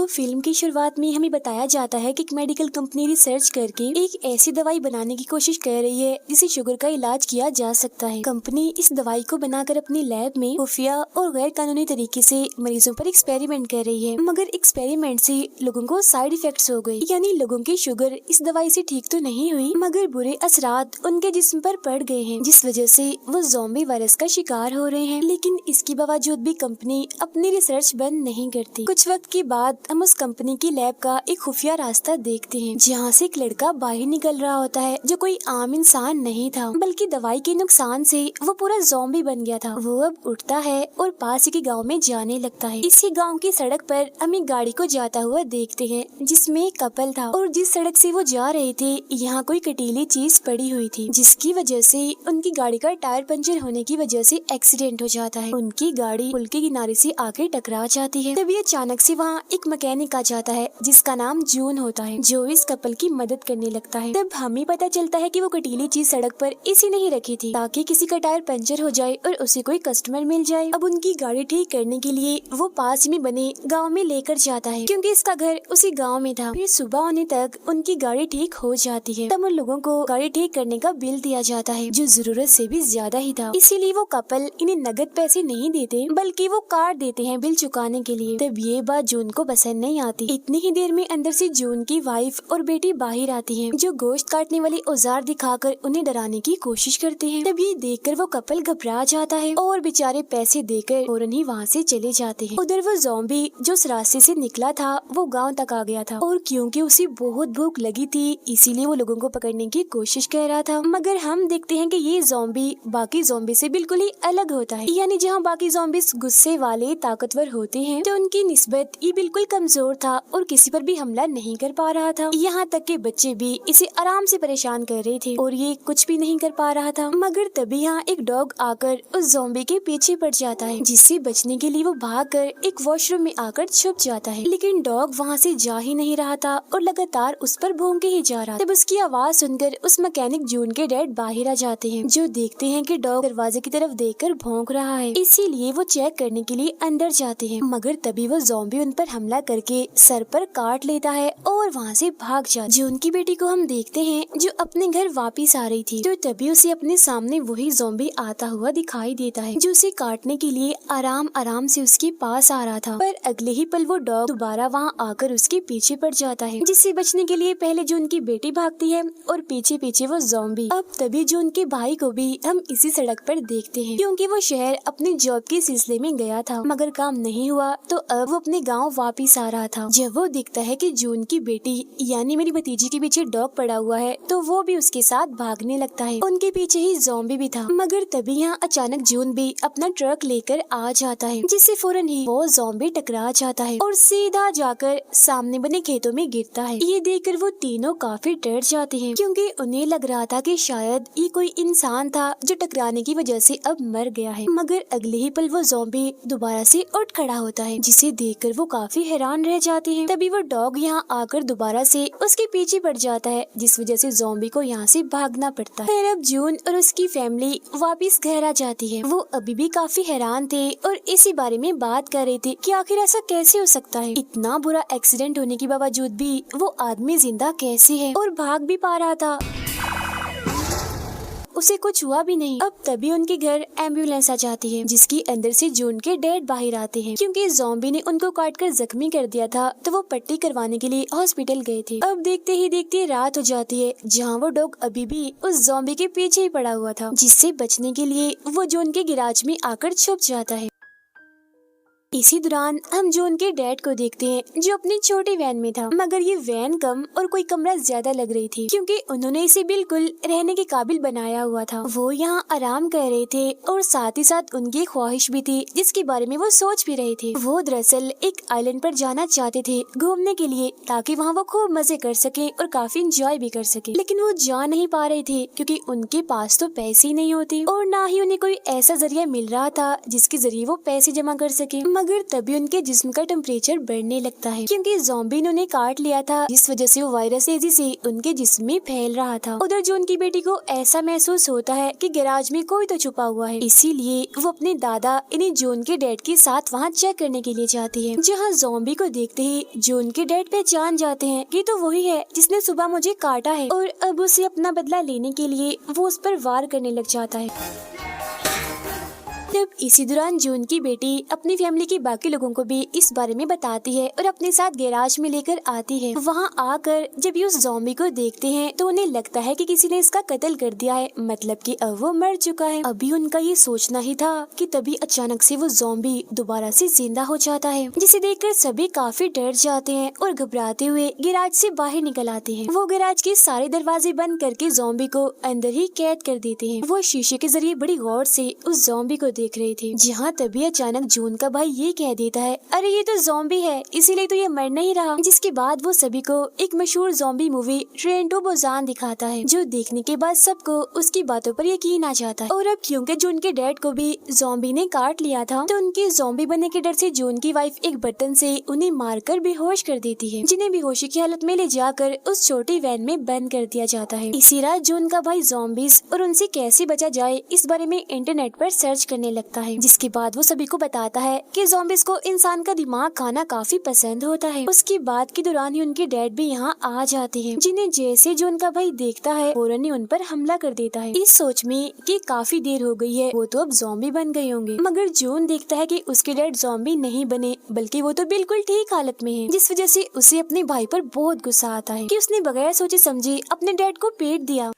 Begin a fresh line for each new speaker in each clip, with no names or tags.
तो फिल्म की शुरुआत में हमें बताया जाता है कि एक मेडिकल कंपनी रिसर्च करके एक ऐसी दवाई बनाने की कोशिश कर रही है जिससे शुगर का इलाज किया जा सकता है। कंपनी इस दवाई को बनाकर अपनी लैब में खुफिया और गैर कानूनी तरीके से मरीजों पर एक्सपेरिमेंट कर रही है, मगर एक्सपेरिमेंट से लोगों को साइड इफेक्ट्स हो गए, यानी लोगों की शुगर इस दवाई से ठीक तो नहीं हुई मगर बुरे असरात उनके जिस्म पर पड़ गए हैं, जिस वजह से वो ज़ॉम्बी वायरस का शिकार हो रहे हैं। लेकिन इसके बावजूद भी कंपनी अपनी रिसर्च बंद नहीं करती। कुछ वक्त के बाद हम उस कंपनी की लैब का एक खुफिया रास्ता देखते हैं जहाँ से एक लड़का बाहर निकल रहा होता है जो कोई आम इंसान नहीं था, बल्कि दवाई के नुकसान से वो पूरा ज़ॉम्बी बन गया था। वो अब उठता है और पास के गांव में जाने लगता है। इसी गांव की सड़क पर हम एक गाड़ी को जाता हुआ देखते हैं जिसमें एक कपल था और जिस सड़क से वो जा रहे थे यहाँ कोई कटीली चीज पड़ी हुई थी, जिसकी वजह से उनकी गाड़ी का टायर पंचर होने की वजह से एक्सीडेंट हो जाता है। उनकी गाड़ी पुल के किनारे से आके टकरा जाती है। तभी अचानक से वहाँ एक मैकेनिक आ जाता है जिसका नाम जून होता है, जो इस कपल की मदद करने लगता है। तब हमें पता चलता है कि वो कटीली चीज सड़क पर इसी नहीं रखी थी ताकि किसी का टायर पंचर हो जाए और उसे कोई कस्टमर मिल जाए। अब उनकी गाड़ी ठीक करने के लिए वो पास में बने गाँव में लेकर जाता है क्योंकि इसका घर उसी गाँव में था। फिर सुबह होने तक उनकी गाड़ी ठीक हो जाती है। तब उन लोगों को गाड़ी ठीक करने का बिल दिया जाता है जो जरूरत से भी ज्यादा ही था, इसीलिए वो कपल इन्हें नगद पैसे नहीं देते बल्कि वो कार्ड देते हैं बिल चुकाने के लिए। तब ये बात जून को पसंद नहीं आती। इतनी ही देर में अंदर से जून की वाइफ और बेटी बाहर आती हैं, जो गोश्त काटने वाले औजार दिखाकर उन्हें डराने की कोशिश करते हैं। तब ये देखकर वो कपल घबरा जाता है और बेचारे पैसे देकर फौरन ही वहाँ से चले जाते हैं। उधर वो ज़ॉम्बी जो उस रास्ते से निकला था वो गाँव तक आ गया था और क्योंकि उसे बहुत भूख लगी थी इसीलिए वो लोगों को पकड़ने की कोशिश कर रहा था। मगर हम देखते हैं कि ये ज़ॉम्बी बाकी ज़ॉम्बी से बिल्कुल ही अलग होता है, यानी जहाँ बाकी ज़ॉम्बीज गुस्से वाले ताकतवर होते हैं तो उनकी निस्बत ये बिल्कुल कमजोर था और किसी पर भी हमला नहीं कर पा रहा था। यहाँ तक के बच्चे भी इसे आराम से परेशान कर रहे थे और ये कुछ भी नहीं कर पा रहा था। मगर तभी यहाँ एक डॉग आकर उस ज़ॉम्बी के पीछे पड़ जाता है, जिससे बचने के लिए वो भागकर एक वॉशरूम में आकर छुप जाता है। लेकिन डॉग वहाँ से जा ही नहीं रहा था और लगातार उस पर भौंके ही जा रहा था। तब उसकी आवाज सुनकर उस मैकेनिक जून के डैड बाहर आ जाते हैं, जो देखते हैं कि डॉग दरवाजे की तरफ देखकर भौंक रहा है, इसीलिए वो चेक करने के लिए अंदर जाते हैं। मगर तभी वो ज़ॉम्बी उन पर हमला करके सर पर काट लेता है और वहाँ से भाग जाता है। जून की बेटी को हम देखते हैं जो अपने घर वापिस आ रही थी, तो तभी उसे अपने सामने वही ज़ॉम्बी आता हुआ दिखाई देता है जो उसे काटने के लिए आराम आराम से उसके पास आ रहा था। पर अगले ही पल वो डॉग दोबारा वहाँ आकर उसके पीछे पड़ जाता है, जिससे बचने के लिए पहले जून की बेटी भागती है और पीछे पीछे वो ज़ॉम्बी। अब तभी जून के भाई को भी हम इसी सड़क पर देखते हैं क्योंकि वो शहर अपने जॉब के सिलसिले में गया था, मगर काम नहीं हुआ तो अब वो अपने गाँव वापिस आ रहा था। जब वो दिखता है कि जून की बेटी यानी मेरी भतीजी के पीछे डॉग पड़ा हुआ है तो वो भी उसके साथ भागने लगता है। उनके पीछे ही ज़ॉम्बी भी था, मगर तभी यहाँ अचानक जून भी अपना ट्रक लेकर आ जाता है, जिससे फौरन ही वो ज़ॉम्बी टकरा जाता है और सीधा जाकर सामने बने खेतों में गिरता है। ये देखकर वो तीनों काफी डर जाते हैं क्योंकि उन्हें लग रहा था कि शायद ये कोई इंसान था जो टकराने की वजह से अब मर गया है। मगर अगले ही पल वो ज़ॉम्बी दोबारा से उठ खड़ा होता है, जिसे देखकर वो काफी हैरान रह जाते हैं। तभी वो डॉग यहाँ आकर दोबारा से उसके पीछे पड़ जाता है, जिस वजह से ज़ॉम्बी को यहाँ से भागना पड़ता है। फिर अब जून और उसकी फैमिली वापिस घर आ जाती है। वो अभी भी काफी हैरान थे और इसी बारे में बात कर रहे थे कि आखिर ऐसा कैसे हो सकता है, इतना बुरा एक्सीडेंट होने के बावजूद भी वो आदमी जिंदा कैसे है और भाग भी पा रहा था, उसे कुछ हुआ भी नहीं। अब तभी उनके घर एम्बुलेंस आ जाती है, जिसकी अंदर से जून के डैड बाहर आते हैं क्योंकि ज़ॉम्बी ने उनको काटकर जख्मी कर दिया था, तो वो पट्टी करवाने के लिए हॉस्पिटल गए थे। अब देखते ही देखते रात हो जाती है, जहाँ वो डॉग अभी भी उस ज़ॉम्बी के पीछे ही पड़ा हुआ था, जिससे बचने के लिए वो जून के गैराज में आकर छुप जाता है। इसी दौरान हम जून के डैड को देखते हैं जो अपनी छोटी वैन में था, मगर ये वैन कम और कोई कमरा ज्यादा लग रही थी क्योंकि उन्होंने इसे बिल्कुल रहने के काबिल बनाया हुआ था। वो यहाँ आराम कर रहे थे और साथ ही साथ उनकी ख्वाहिश भी थी जिसके बारे में वो सोच भी रहे थे। वो दरअसल एक आइलैंड पर जाना चाहते थे घूमने के लिए, ताकि वहाँ वो खूब मजे कर सके और काफी इंजॉय भी कर सके, लेकिन वो जा नहीं पा रहे थे क्योंकि उनके पास तो पैसे ही नहीं होते और ना ही उन्हें कोई ऐसा जरिया मिल रहा था जिसके जरिए वो पैसे जमा कर सके। मगर तभी उनके जिस्म का टेम्परेचर बढ़ने लगता है क्योंकि ज़ॉम्बी ने उन्हें काट लिया था, जिस वजह से वो वायरस तेजी से उनके जिस्म में फैल रहा था। उधर जून की बेटी को ऐसा महसूस होता है कि गैराज में कोई तो छुपा हुआ है, इसीलिए वो अपने दादा यानी जून के डैड के साथ वहाँ चेक करने के लिए जाती है, जहाँ ज़ॉम्बी को देखते ही जून के डैड पहचान जाते हैं कि तो वही है जिसने सुबह मुझे काटा है, और अब उसे अपना बदला लेने के लिए वो उस पर वार करने लग जाता है। तब इसी दौरान जून की बेटी अपनी फैमिली के बाकी लोगों को भी इस बारे में बताती है और अपने साथ गैराज में लेकर आती है। वहाँ आकर जब ये उस ज़ॉम्बी को देखते हैं तो उन्हें लगता है कि किसी ने इसका कत्ल कर दिया है, मतलब कि अब वो मर चुका है। अभी उनका ये सोचना ही था कि तभी अचानक से वो ज़ॉम्बी दोबारा से जिंदा हो जाता है, जिसे देखकर सभी काफी डर जाते हैं और घबराते हुए गैराज से बाहर निकल आते हैं। वो गैराज के सारे दरवाजे बंद करके ज़ॉम्बी को अंदर ही कैद कर देते हैं। वो शीशे के जरिए बड़ी गौर से उस ज़ॉम्बी को देख रहे थे, जहाँ तभी अचानक जून का भाई ये कह देता है, अरे ये तो ज़ॉम्बी है, इसीलिए तो ये मर नहीं रहा। जिसके बाद वो सभी को एक मशहूर zombie movie Train to Busan दिखाता है, जो देखने के बाद सबको उसकी बातों पर यकीन आ जाता है। और अब क्योंकि जून के डैड को भी ज़ॉम्बी ने काट लिया था, तो उनके ज़ॉम्बी बनने के डर से जून की वाइफ एक बर्तन से उन्हें मारकर बेहोश कर देती है, जिन्हें बेहोशी की हालत में ले जाकर उस छोटी वैन में बंद कर दिया जाता है। इसी रात जून का भाई ज़ॉम्बीज और उनसे कैसे बचा जाए इस बारे में इंटरनेट पर सर्च करने लगता है, जिसके बाद वो सभी को बताता है कि ज़ॉम्बीज को इंसान का दिमाग खाना काफी पसंद होता है। उसकी बात के दौरान ही उनके डैड भी यहाँ आ जाते हैं, जिन्हें जैसे जून का भाई देखता है फौरन ही उन पर हमला कर देता है, इस सोच में कि काफी देर हो गई है, वो तो अब ज़ॉम्बी बन गए होंगे। मगर जून देखता है कि उसके डैड ज़ॉम्बी नहीं बने, बल्कि वो तो बिल्कुल ठीक हालत में है, जिस वजह से उसे अपने भाई पर बहुत गुस्सा आता है कि उसने बगैर सोचे समझे अपने डैड को पीट दिया।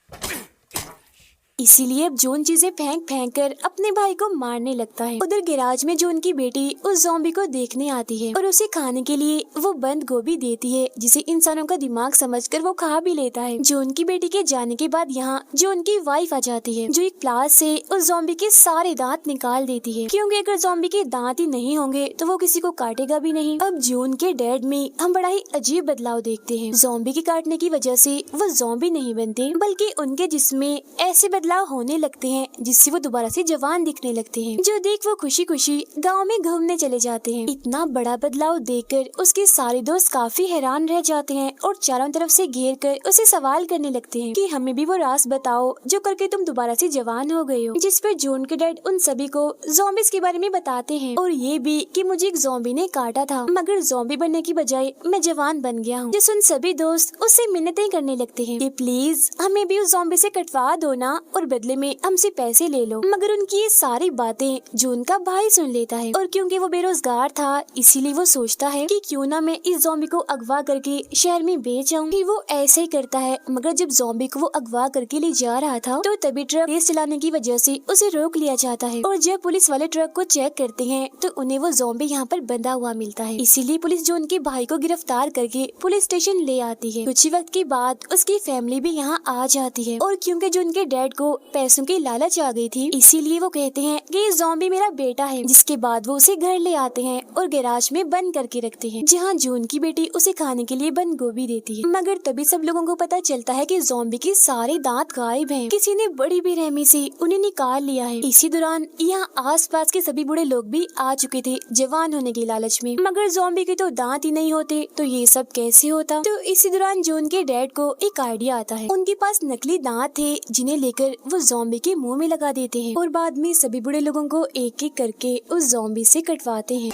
इसीलिए अब जून चीजें फेंक फेंक कर अपने भाई को मारने लगता है। उधर गैराज में जून की बेटी उस ज़ॉम्बी को देखने आती है और उसे खाने के लिए वो बंद गोभी देती है, जिसे इंसानों का दिमाग समझकर वो खा भी लेता है। जून की बेटी के जाने के बाद यहाँ जून की वाइफ आ जाती है, जो एक प्लास से उस ज़ॉम्बी के सारे दांत निकाल देती है, क्योंकि अगर ज़ॉम्बी के दांत ही नहीं होंगे तो वो किसी को काटेगा भी नहीं। अब जून के डैड में हम बड़ा ही अजीब बदलाव देखते हैं। ज़ॉम्बी के काटने की वजह से वो ज़ॉम्बी नहीं बनते, बल्कि उनके जिस्म में ऐसे बदलाव होने लगते हैं जिससे वो दोबारा से जवान दिखने लगते हैं, जो देख वो खुशी खुशी गांव में घूमने चले जाते हैं। इतना बड़ा बदलाव देखकर उसके सारे दोस्त काफी हैरान रह जाते हैं और चारों तरफ से घेर कर उसे सवाल करने लगते हैं कि हमें भी वो राज बताओ जो करके तुम दोबारा से जवान हो गए हो। जिस पर जून के डैड उन सभी को ज़ॉम्बीज के बारे में बताते हैं और ये भी कि मुझे एक ज़ॉम्बी ने काटा था, मगर ज़ॉम्बी बनने की बजाय मैं जवान बन गया हूँ। जिस उन सभी दोस्त उससे मिन्नतें करने लगते हैं कि प्लीज हमें भी उस ज़ॉम्बी से कटवा दो ना, और बदले में हमसे पैसे ले लो। मगर उनकी ये सारी बातें जून का भाई सुन लेता है, और क्योंकि वो बेरोजगार था इसीलिए वो सोचता है कि क्यों ना मैं इस ज़ॉम्बी को अगवा करके शहर में बेच आऊं। वो ऐसे ही करता है, मगर जब ज़ॉम्बी को वो अगवा करके ले जा रहा था तो तभी ट्रक तेज चलाने की वजह से उसे रोक लिया जाता है, और जब पुलिस वाले ट्रक को चेक करते हैं तो उन्हें वो ज़ॉम्बी यहाँ पर बंधा हुआ मिलता है। इसीलिए पुलिस जून के भाई को गिरफ्तार करके पुलिस स्टेशन ले आती है। कुछ ही वक्त के बाद उसकी फैमिली भी यहाँ आ जाती है, और क्योंकि जून के डैड को पैसों की लालच आ गई थी इसीलिए वो कहते हैं कि ये ज़ॉम्बी मेरा बेटा है। जिसके बाद वो उसे घर ले आते हैं और गैराज में बंद करके रखते हैं, जहाँ जून की बेटी उसे खाने के लिए बंद गोभी देती है। मगर तभी सब लोगों को पता चलता है कि ज़ॉम्बी के सारे दांत गायब हैं, किसी ने बड़ी बेरहमी से उन्हें निकाल लिया है। इसी दौरान यहाँ आसपास के सभी बूढ़े लोग भी आ चुके थे जवान होने की लालच में, मगर ज़ॉम्बी के तो दांत ही नहीं होते तो ये सब कैसे होता। तो इसी दौरान जून के डैड को एक आइडिया आता है। उनके पास नकली दांत थे जिन्हें लेकर वो ज़ॉम्बी के मुंह में लगा देते हैं और बाद में सभी बूढ़े लोगों को एक एक करके उस ज़ॉम्बी से कटवाते हैं,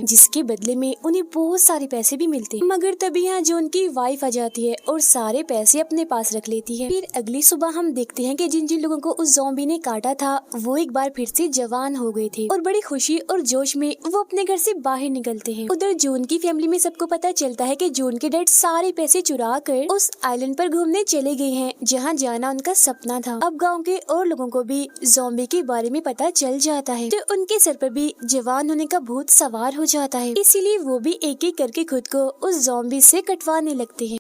जिसके बदले में उन्हें बहुत सारे पैसे भी मिलते हैं। मगर तभी यहाँ जून की वाइफ आ जाती है और सारे पैसे अपने पास रख लेती है। फिर अगली सुबह हम देखते हैं कि जिन जिन लोगों को उस ज़ॉम्बी ने काटा था वो एक बार फिर से जवान हो गए थे और बड़ी खुशी और जोश में वो अपने घर से बाहर निकलते हैं। उधर जून की फैमिली में सबको पता चलता है कि जून के डैड सारे पैसे चुरा कर उस आइलैंड पर घूमने चले गए हैं जहाँ जाना उनका सपना था। अब गाँव के और लोगों को भी ज़ॉम्बी के बारे में पता चल जाता है, तो उनके सर पर भी जवान होने का भूत सवार हो जाता है। इसीलिए वो भी एक एक करके खुद को उस ज़ॉम्बी से कटवाने लगते हैं।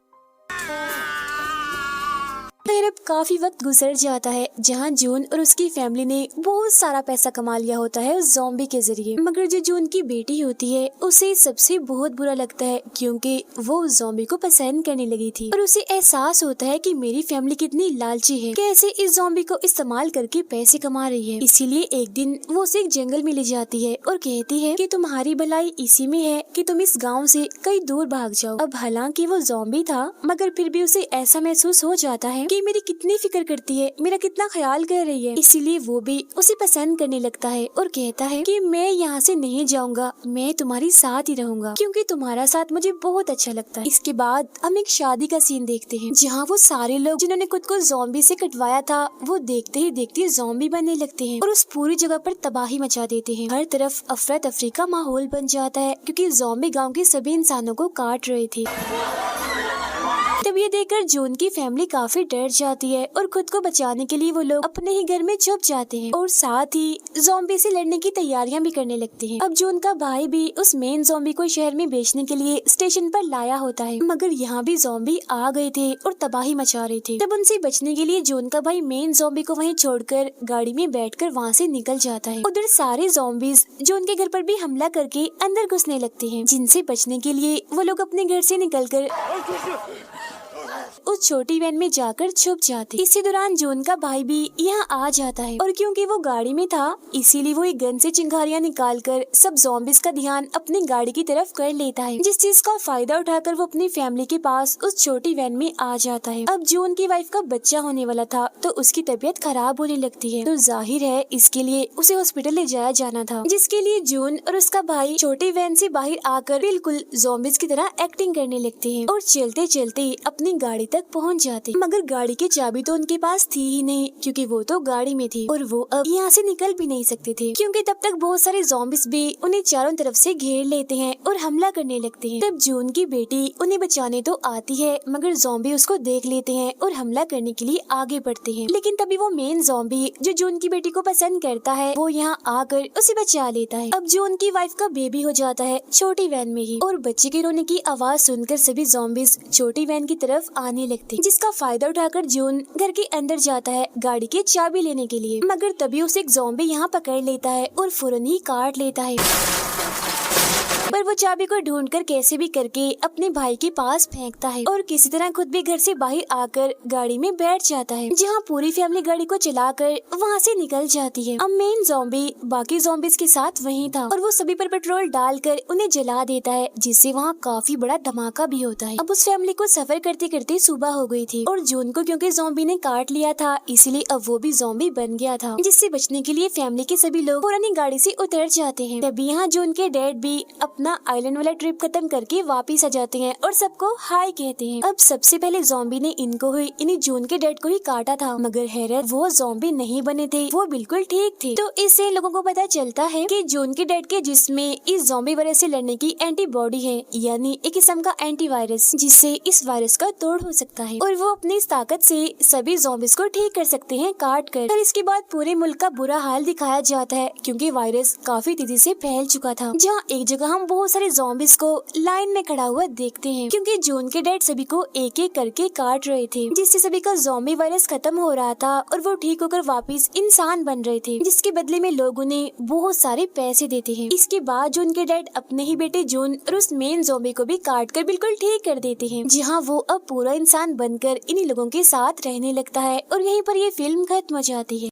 फिर अब काफी वक्त गुजर जाता है जहाँ जून और उसकी फैमिली ने बहुत सारा पैसा कमा लिया होता है उस ज़ॉम्बी के जरिए। मगर जो जून की बेटी होती है उसे सबसे बहुत बुरा लगता है क्योंकि वो उस ज़ॉम्बी को पसंद करने लगी थी और उसे एहसास होता है कि मेरी फैमिली कितनी लालची है, कैसे इस ज़ॉम्बी को इस्तेमाल करके पैसे कमा रही है। इसीलिए एक दिन वो उसे एक जंगल में ले जाती है और कहती है कि तुम्हारी भलाई इसी में है कि तुम इस गाँव से कहीं दूर भाग जाओ। अब हालांकि वो ज़ॉम्बी था मगर फिर भी उसे ऐसा महसूस हो जाता है कि मेरी कितनी फिक्र करती है, मेरा कितना ख्याल कर रही है। इसीलिए वो भी उसे पसंद करने लगता है और कहता है कि मैं यहाँ से नहीं जाऊंगा, मैं तुम्हारी साथ ही रहूंगा क्योंकि तुम्हारा साथ मुझे बहुत अच्छा लगता है। इसके बाद हम एक शादी का सीन देखते हैं जहाँ वो सारे लोग जिन्होंने खुद को ज़ॉम्बी से कटवाया था वो देखते ही देखते ज़ॉम्बी बनने लगते हैं और उस पूरी जगह पर तबाही मचा देते हैं। हर तरफ अफरा तफरी का माहौल बन जाता है क्योंकि ज़ॉम्बी गाँव के सभी इंसानों को काट रहे थे। तब ये देखकर जून की फैमिली काफी डर जाती है और खुद को बचाने के लिए वो लोग अपने ही घर में छुप जाते हैं और साथ ही ज़ॉम्बी से लड़ने की तैयारियां भी करने लगते हैं। अब जून का भाई भी उस मेन ज़ॉम्बी को शहर में बेचने के लिए स्टेशन पर लाया होता है मगर यहाँ भी ज़ॉम्बी आ गए थे और तबाही मचा रहे थे। तब उनसे बचने के लिए जून का भाई मेन ज़ॉम्बी को वहीं छोड़कर गाड़ी में बैठकर वहाँ से निकल जाता है। उधर सारे ज़ॉम्बीज जून के घर पर भी हमला करके अंदर घुसने लगते हैं जिनसे बचने के लिए वो लोग अपने घर से निकलकर उस छोटी वैन में जाकर छुप जाते। इसी दौरान जून का भाई भी यहाँ आ जाता है और क्योंकि वो गाड़ी में था इसीलिए वो एक गन से चिंगारियां निकालकर सब ज़ॉम्बीज का ध्यान अपनी गाड़ी की तरफ कर लेता है, जिस चीज का फायदा उठाकर वो अपनी फैमिली के पास उस छोटी वैन में आ जाता है। अब जून की वाइफ का बच्चा होने वाला था तो उसकी तबीयत खराब होने लगती है तो जाहिर है इसके लिए उसे हॉस्पिटल ले जाया जाना था, जिसके लिए जून और उसका भाई छोटी वैन से बाहर आकर बिल्कुल ज़ॉम्बीज की तरह एक्टिंग करने लगते हैं और चलते चलते अपनी गाड़ी तक पहुंच जाते। मगर गाड़ी की चाबी तो उनके पास थी ही नहीं क्योंकि वो तो गाड़ी में थी और वो अब यहाँ से निकल भी नहीं सकते थे क्योंकि तब तक बहुत सारे ज़ॉम्बीज भी उन्हें चारों तरफ से घेर लेते हैं और हमला करने लगते हैं। तब जून की बेटी उन्हें बचाने तो आती है मगर ज़ॉम्बी उसको देख लेते हैं और हमला करने के लिए आगे बढ़ते हैं। लेकिन तभी वो मेन ज़ॉम्बी जो जून की बेटी को पसंद करता है वो यहाँ आकर उसे बचा लेता है। अब जून की वाइफ का बेबी हो जाता है छोटी वैन में ही और बच्चे के रोने की आवाज सुनकर सभी ज़ॉम्बीज छोटी वैन की तरफ आने लगते हैं, जिसका फायदा उठाकर जून घर के अंदर जाता है गाड़ी की चाबी लेने के लिए। मगर तभी उसे एक ज़ॉम्बी यहाँ पकड़ लेता है और फौरन ही काट लेता है पर वो चाबी को ढूंढकर कैसे भी करके अपने भाई के पास फेंकता है और किसी तरह खुद भी घर से बाहर आकर गाड़ी में बैठ जाता है, जहाँ पूरी फैमिली गाड़ी को चलाकर वहाँ से निकल जाती है। अब मेन ज़ॉम्बी बाकी ज़ॉम्बीज के साथ वहीं था और वो सभी पर पेट्रोल डालकर उन्हें जला देता है, जिससे वहाँ काफी बड़ा धमाका भी होता है। अब उस फैमिली को सफर करते करते सुबह हो गई थी और जून को क्योंकि ज़ॉम्बी ने काट लिया था इसलिए अब वो भी ज़ॉम्बी बन गया था, जिससे बचने के लिए फैमिली के सभी लोग पुरानी गाड़ी से उतर जाते हैं। तभी यहाँ जून के डैड भी अपना आइलैंड वाला ट्रिप खत्म करके वापिस आ जाते हैं और सबको हाय कहते हैं। अब सबसे पहले ज़ॉम्बी ने इन्हीं जून के डैड को ही काटा था मगर हैरत वो ज़ॉम्बी नहीं बने थे, वो बिल्कुल ठीक थे। तो इससे लोगों को पता चलता है कि जून के डैड के जिसमें इस ज़ॉम्बी वायरस से लड़ने की एंटीबॉडी है, यानी एक किस्म का एंटीवायरस जिससे इस वायरस का तोड़ हो सकता है और वो अपनी इस ताकत से सभी ज़ॉम्बीज को ठीक कर सकते हैं काट कर। और इसके बाद पूरे मुल्क का बुरा हाल दिखाया जाता है क्योंकि वायरस काफी तेजी से फैल चुका था, जहाँ एक जगह हम बहुत सारे ज़ॉम्बीज को लाइन में खड़ा हुआ देखते हैं क्योंकि जून के डैड सभी को एक एक करके काट रहे थे, जिससे सभी का ज़ॉम्बी वायरस खत्म हो रहा था और वो ठीक होकर वापस इंसान बन रहे थे, जिसके बदले में लोग उन्हें बहुत सारे पैसे देते हैं। इसके बाद जून के डैड अपने ही बेटे जून और उस मेन ज़ॉम्बी को भी काट कर बिल्कुल ठीक कर देते हैं, जहाँ वो अब पूरा इंसान बनकर इन्हीं लोगों के साथ रहने लगता है और यहीं पर ये फिल्म खत्म हो जाती है।